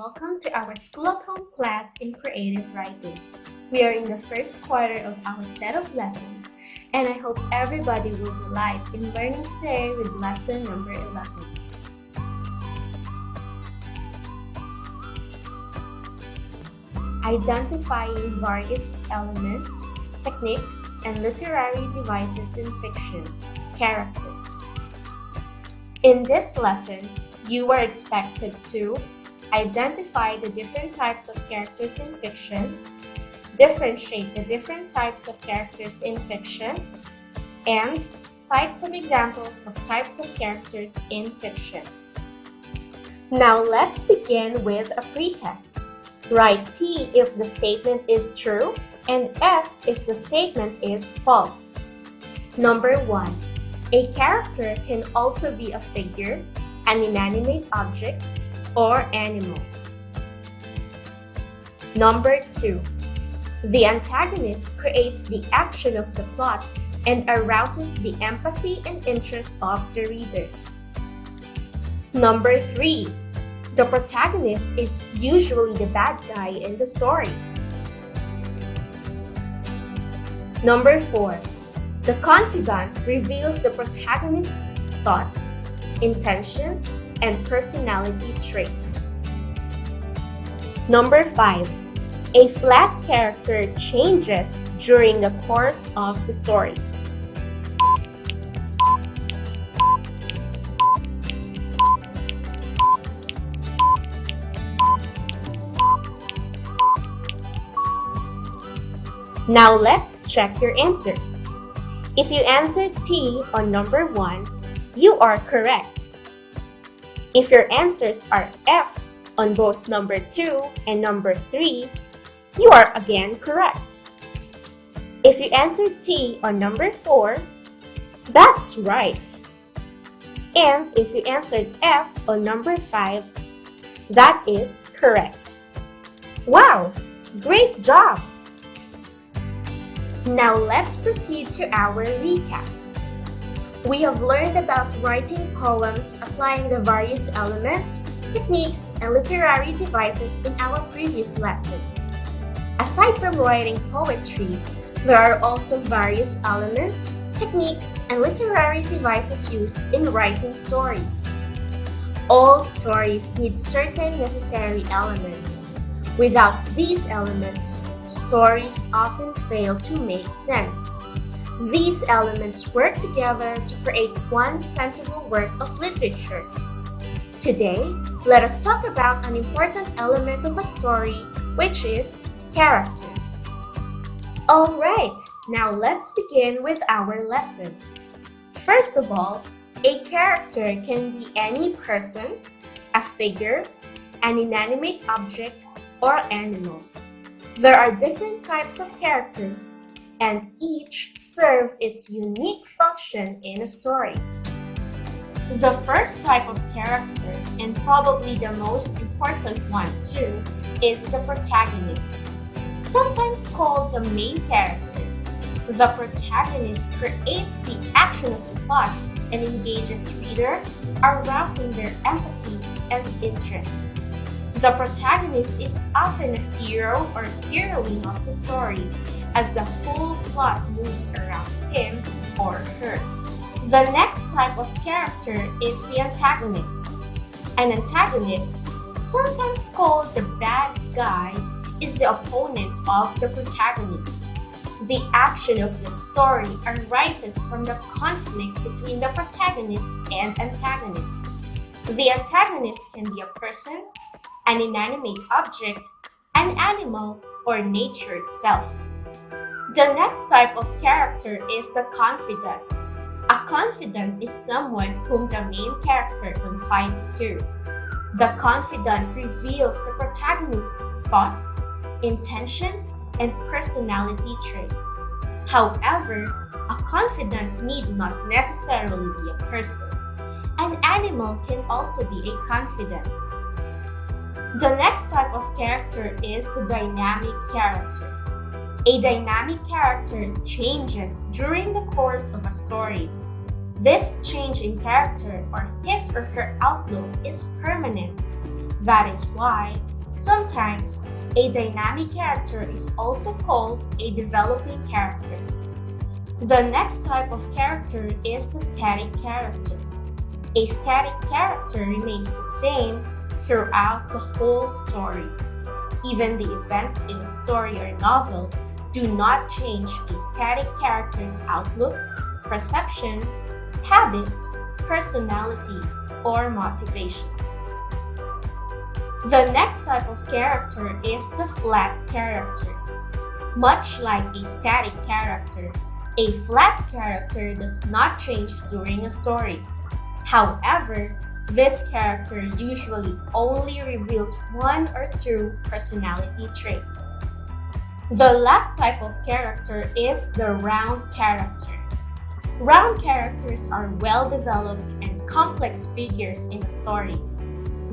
welcome to our School at Home class in Creative Writing. We are in the first quarter of our set of lessons, and I hope everybody will delight in learning today with lesson number 11. Identifying various elements, techniques, and literary devices in fiction, character. In this lesson, you are expected to identify the different types of characters in fiction, differentiate the different types of characters in fiction, and cite some examples of types of characters in fiction. Now let's begin with a pretest. Write T if the statement is true and F if the statement is false. Number 1. A character can also be a figure, an inanimate object, or animal. Number 2. The antagonist creates the action of the plot and arouses the empathy and interest of the readers. Number 3. The protagonist is usually the bad guy in the story. Number 4. The confidant reveals the protagonist's thoughts, intentions, and personality traits. Number 5. A flat character changes during the course of the story. Now let's check your answers. If you answered T on number 1, you are correct. If your answers are F on both number 2 and number 3, you are again correct. If you answered T on number 4, that's right. And if you answered F on number 5, that is correct. Wow! Great job! Now let's proceed to our recap. We have learned about writing poems applying the various elements, techniques, and literary devices in our previous lesson. Aside from writing poetry, there are also various elements, techniques, and literary devices used in writing stories. All stories need certain necessary elements. Without these elements, stories often fail to make sense. These elements work together to create one sensible work of literature. Today, let us talk about an important element of a story, which is character. Alright, now let's begin with our lesson. First of all, a character can be any person, a figure, an inanimate object, or animal. There are different types of characters, and each serve its unique function in a story. The first type of character, and probably the most important one too, is the protagonist. Sometimes called the main character, the protagonist creates the action of the plot and engages reader, arousing their empathy and interest. The protagonist is often a hero or heroine of the story, as the whole plot moves around him or her. The next type of character is the antagonist. An antagonist, sometimes called the bad guy, is the opponent of the protagonist. The action of the story arises from the conflict between the protagonist and antagonist. The antagonist can be a person, an inanimate object, an animal, or nature itself. The next type of character is the confidant. A confidant is someone whom the main character confides to. The confidant reveals the protagonist's thoughts, intentions, and personality traits. However, a confidant need not necessarily be a person. An animal can also be a confidant. The next type of character is the dynamic character. A dynamic character changes during the course of a story. This change in character or his or her outlook is permanent. That is why Sometimes, a dynamic character is also called a developing character. The next type of character is the static character. A static character remains the same throughout the whole story. Even the events in a story or novel do not change a static character's outlook, perceptions, habits, personality, or motivations. The next type of character is the flat character. Much like a static character, a flat character does not change during a story. However, this character usually only reveals one or two personality traits. The last type of character is the round character. Round characters are well-developed and complex figures in a story.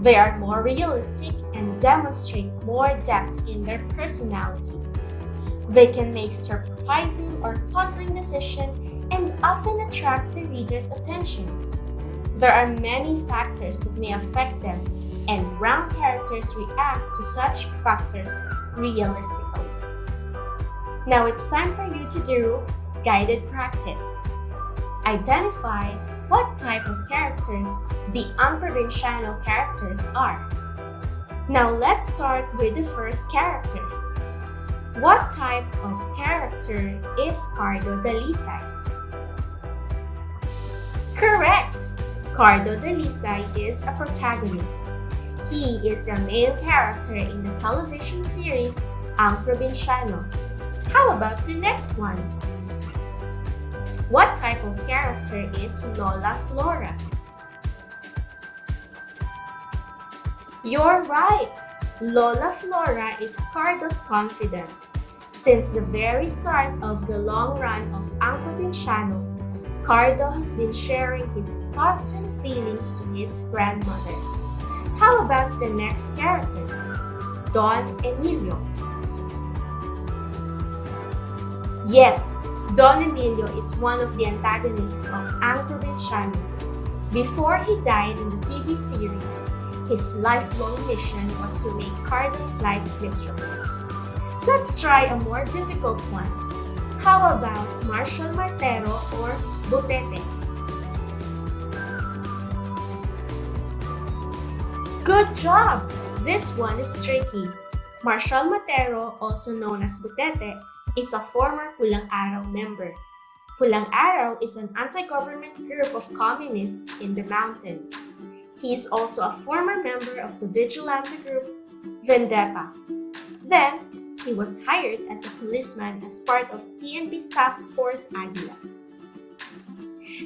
They are more realistic and demonstrate more depth in their personalities. They can make surprising or puzzling decisions and often attract the reader's attention. There are many factors that may affect them, and round characters react to such factors realistically. Now it's time for you to do guided practice. Identify what type of characters the unprovinciano characters are. Now let's start with the first character. What type of character is Cardo Dalisay? Correct! Cardo Dalisay is a protagonist. He is the main character in the television series Ang Provinciano. How about the next one? What type of character is Lola Flora? You're right! Lola Flora is Cardo's confidant. Since the very start of the long run of Ang Provinciano, Cardo has been sharing his thoughts and feelings to his grandmother. How about the next character? Don Emilio. Yes, Don Emilio is one of the antagonists of Ang Provinciano. Before he died in the TV series, his lifelong mission was to make Cardo's life miserable. Let's try a more difficult one. How about Marshal Martero or Butete? Good job! This one is tricky. Marshal Martero, also known as Butete, is a former Pulang Araw member. Pulang Araw is an anti-government group of communists in the mountains. He is also a former member of the vigilante group Vendetta. Then, he was hired as a policeman as part of PNP's Task Force Aguila.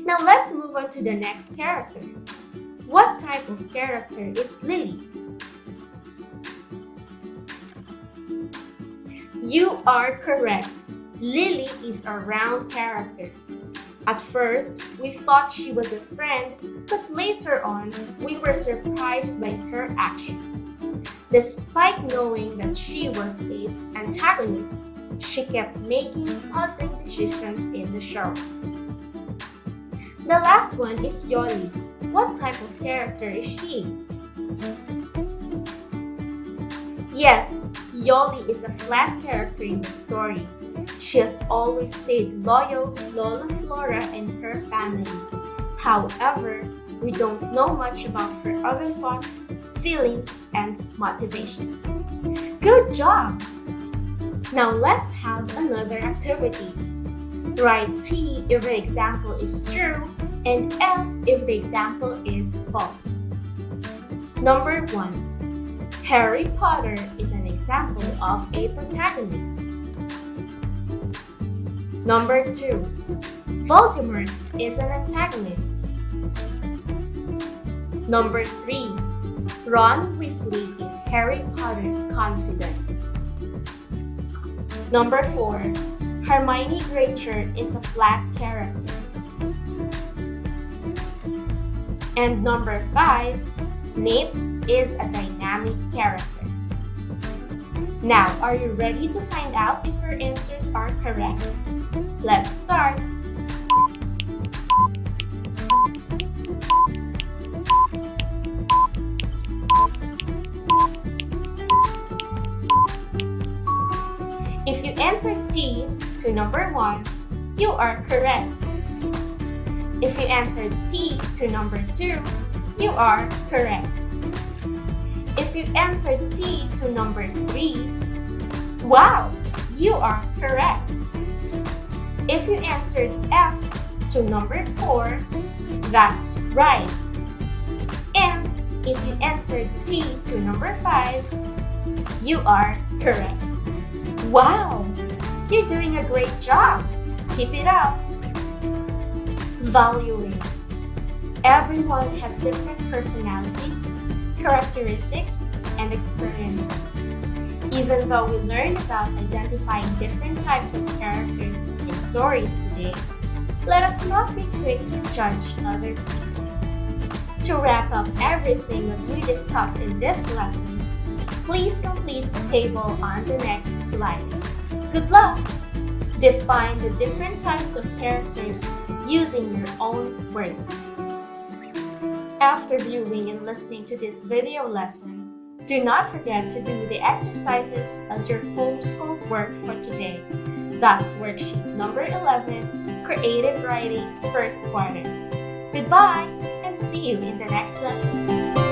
Now let's move on to the next character. What type of character is Lily? You are correct. Lily is a round character. At first, we thought she was a friend, but later on, we were surprised by her actions. Despite knowing that she was an antagonist, she kept making puzzling decisions in the show. The last one is Yoli. What type of character is she? Yes, Yoli is a flat character in the story. She has always stayed loyal to Lola Flora and her family. However, we don't know much about her other thoughts, feelings, and motivations. Good job! Now let's have another activity. Write T if the example is true and F if the example is false. Number 1. Harry Potter is an example of a protagonist. Number 2. Voldemort is an antagonist. Number 3. Ron Weasley is Harry Potter's confidant. Number 4. Hermione Granger is a flat character. And number 5. Snape is a dynamic character. Now, are you ready to find out if your answers are correct? Let's start! If you answered T to number 1, you are correct. If you answered T to number 2, you are correct. If you answered T to number 3, wow, you are correct. If you answered F to number 4, that's right. And if you answered T to number 5, you are correct. Wow, you're doing a great job. Keep it up. Valuing. Everyone has different personalities, characteristics, and experiences. Even though we learned about identifying different types of characters in stories today, let us not be quick to judge other people. To wrap up everything that we discussed in this lesson, please complete the table on the next slide. Good luck! Define the different types of characters using your own words. After viewing and listening to this video lesson, do not forget to do the exercises as your homeschool work for today. That's worksheet number 11, Creative Writing, First Quarter. Goodbye, and see you in the next lesson.